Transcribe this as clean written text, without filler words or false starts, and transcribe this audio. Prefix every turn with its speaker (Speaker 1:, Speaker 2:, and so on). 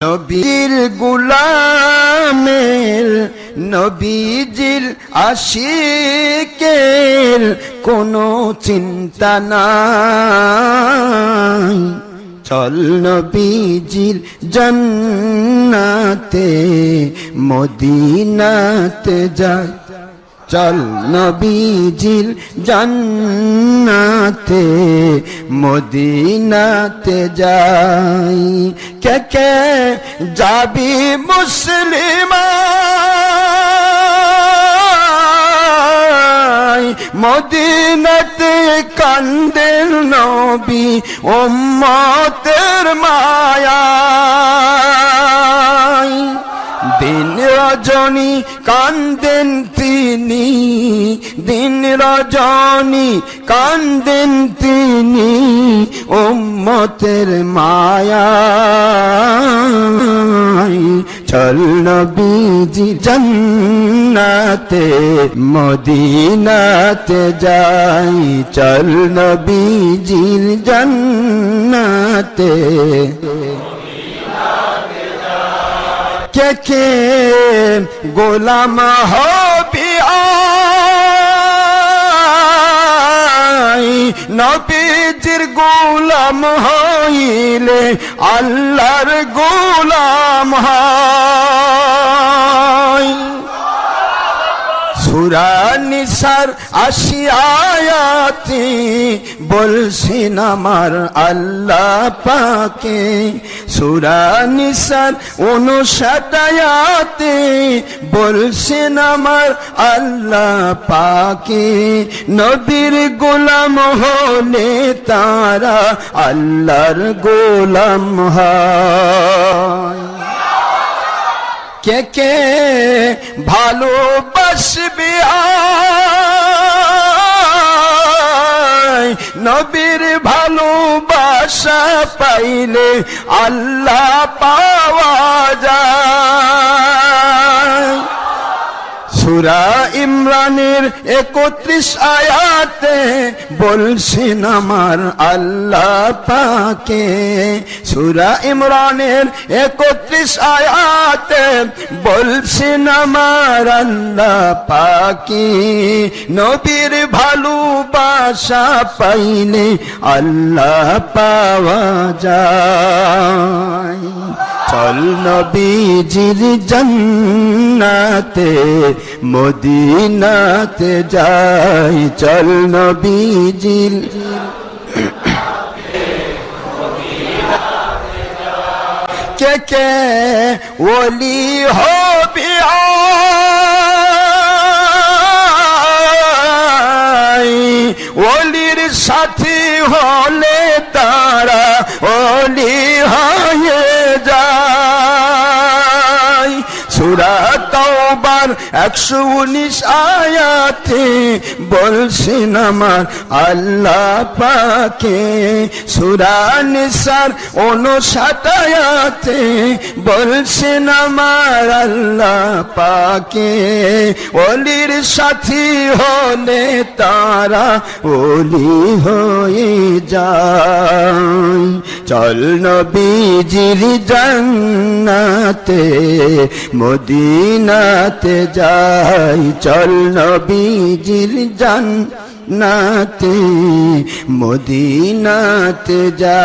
Speaker 1: নবীর গোলামের নবীজির আশিকের কোনো চিন্তা নাই। চল নবীজির জান্নাতে মদিনাতে যাই, চল নবীজির জান্নাতে মদিনাতে যাই। কে কে যাবি মুসলিম মদিনাতে, কান্দেন নবী উম্মতের মায়ায়। দিন রজনী কান্দেন তিনি, দিন রজনী কান্দেন তিনি উম্মতের মায়ায়। চল নবীজি জান্নাতে মদিনাতে যাই, চল নবীজির জান্নাতে। কে কে গোলাম হবি আয়, নবীজির গোলাম হইলে আল্লাহর গোলাম হয়। সূরা নিসার ৮০ আয়াতে বলছেন আমার আল্লাহ পাকে, সূরা নিসার ৫৯ আয়াতে বলছেন আমার আল্লাহ পাকে। নবীর গোলাম হলে তারা আল্লাহর গোলাম হয়। কে কে ভালোবাসবে আয়, নবীর ভালোবাসা পাইলে আল্লাহ পাওয়া যায়। সূরা ইমরানের ৩১ আয়াতে বলছেন আমার আল্লাহ পাকে, সূরা ইমরানের ৩১ আয়াতে বলছেন আমার আল্লাহ পাকে। নবীর ভালোবাসা পাইলে আল্লাহ পাওয়া যায়। চল নবীজির জান্নাতে মদিনাতে যাই, চল নবীজির। কে কে ওলি হবি আয়, ওলির সাথী হলে তারা ওলি হয়ে যায়। সূরা তাওবার ১১৯ আয়াতে বলছেন আমার আল্লাহ পাকে, সূরা নিসার ৫৯ আয়াতে বলছেন আমার আল্লাহ পাকে। ওলির সাথী হলে তারা ওলি হয়ে যায়। চল নবীজির জান্নাতে মদিনাতে যাই, চল নবীজির জান্নাতে মদিনাতে যাই।